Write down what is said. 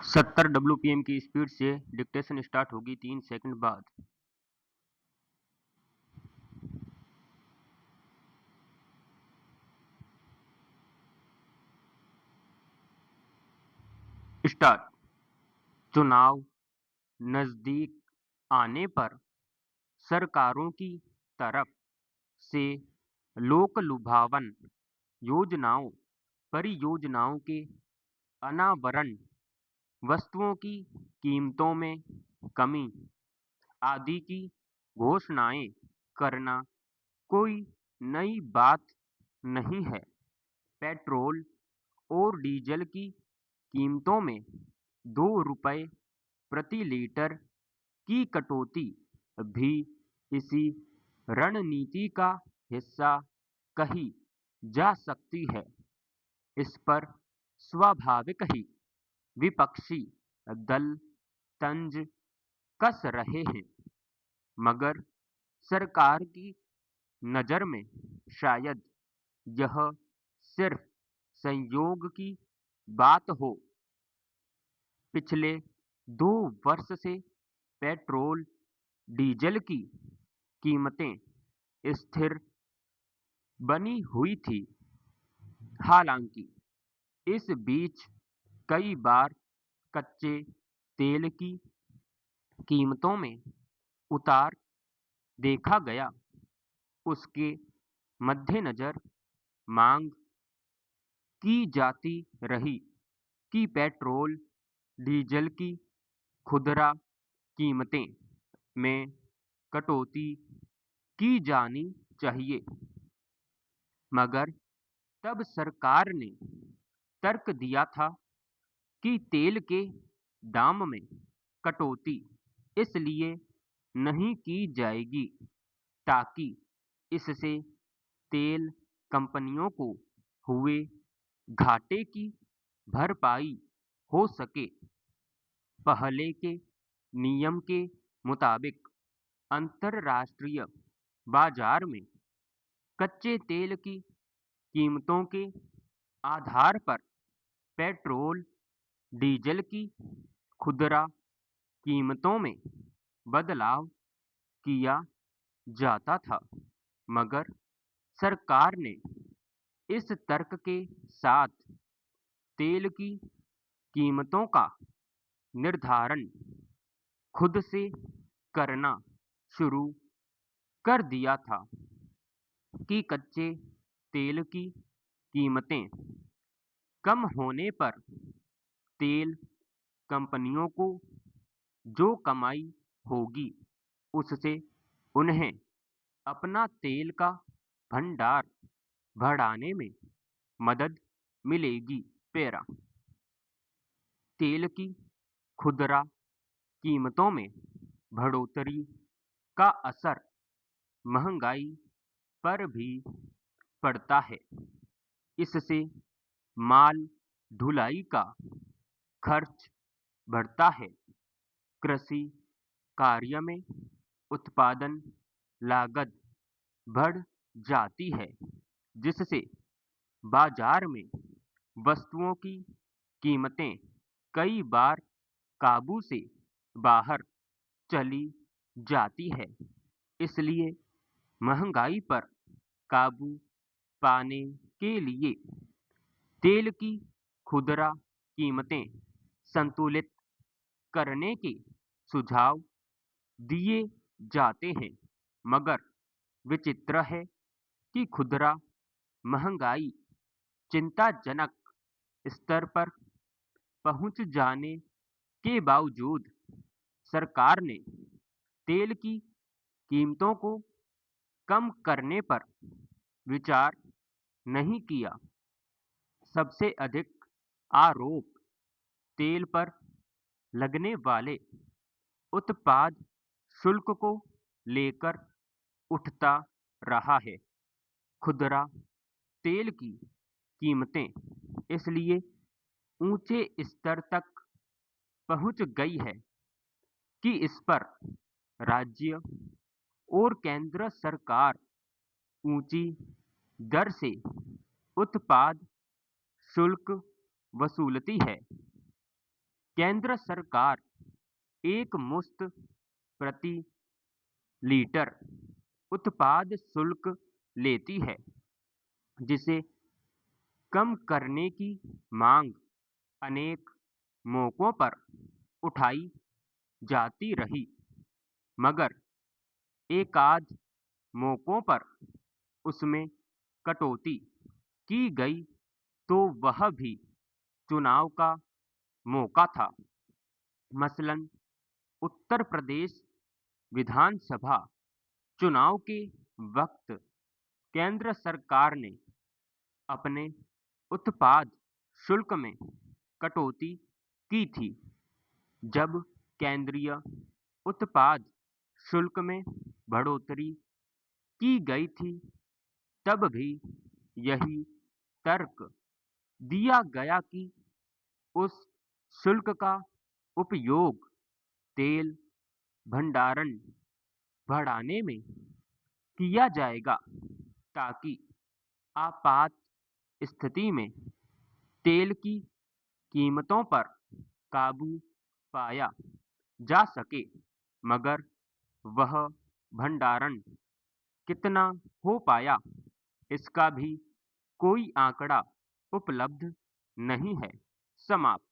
70 WPM की speed से dictation start होगी 3 सेकंड बाद। स्टार्ट। चुनाव नजदीक आने पर सरकारों की तरफ से लोकलुभावन योजनाओं, परियोजनाओं के अनावरण, वस्तुओं की कीमतों में कमी आदि की घोषणाएं करना कोई नई बात नहीं है। पेट्रोल और डीजल की कीमतों में 2 रुपए प्रति लीटर की कटौती भी इसी रणनीति का हिस्सा कही जा सकती है। इस पर स्वाभाविक ही विपक्षी दल तंज कस रहे हैं, मगर सरकार की नज़र में शायद यह सिर्फ संयोग की बात हो। पिछले 2 वर्ष से पेट्रोल डीजल की कीमतें स्थिर बनी हुई थी। हालांकि इस बीच कई बार कच्चे तेल की कीमतों में उतार देखा गया। उसके मद्देनजर मांग की जाती रही कि पेट्रोल डीजल की खुदरा कीमतें में कटौती की जानी चाहिए, मगर तब सरकार ने तर्क दिया था कि तेल के दाम में कटौती इसलिए नहीं की जाएगी ताकि इससे तेल कंपनियों को हुए घाटे की भरपाई हो सके। पहले के नियम के मुताबिक अंतर्राष्ट्रीय बाजार में कच्चे तेल की कीमतों के आधार पर पेट्रोल डीजल की खुदरा कीमतों में बदलाव किया जाता था, मगर सरकार ने इस तर्क के साथ तेल की कीमतों का निर्धारण खुद से करना शुरू कर दिया था कि कच्चे तेल की कीमतें कम होने पर तेल कंपनियों को जो कमाई होगी उससे उन्हें अपना तेल का भंडार बढ़ाने में मदद मिलेगी। पैरा तेल की खुदरा कीमतों में बढ़ोतरी का असर महंगाई पर भी पड़ता है। इससे माल ढुलाई का खर्च बढ़ता है, कृषि कार्य में उत्पादन लागत बढ़ जाती है, जिससे बाजार में वस्तुओं की कीमतें कई बार काबू से बाहर चली जाती है। इसलिए महंगाई पर काबू पाने के लिए तेल की खुदरा कीमतें संतुलित करने के सुझाव दिए जाते हैं, मगर विचित्र है कि खुदरा महंगाई चिंताजनक स्तर पर पहुंच जाने के बावजूद सरकार ने तेल की कीमतों को कम करने पर विचार नहीं किया। सबसे अधिक आरोप तेल पर लगने वाले उत्पाद शुल्क को लेकर उठता रहा है। खुदरा तेल की कीमतें इसलिए ऊंचे स्तर तक पहुंच गई है कि इस पर राज्य और केंद्र सरकार ऊंची दर से उत्पाद शुल्क वसूलती है। केंद्र सरकार एक मुश्त प्रति लीटर उत्पाद शुल्क लेती है, जिसे कम करने की मांग अनेक मौकों पर उठाई जाती रही, मगर एकाध मौकों पर उसमें कटौती की गई तो वह भी चुनाव का मौका था। मसलन उत्तर प्रदेश विधानसभा चुनाव के वक्त केंद्र सरकार ने अपने उत्पाद शुल्क में कटौती की थी। जब केंद्रीय उत्पाद शुल्क में बढ़ोतरी की गई थी, तब भी यही तर्क दिया गया कि उस शुल्क का उपयोग तेल भंडारण बढ़ाने में किया जाएगा, ताकि आपात स्थिति में तेल की कीमतों पर काबू पाया जा सके। मगर वह भंडारण कितना हो पाया, इसका भी कोई आंकड़ा उपलब्ध नहीं है। समाप्त।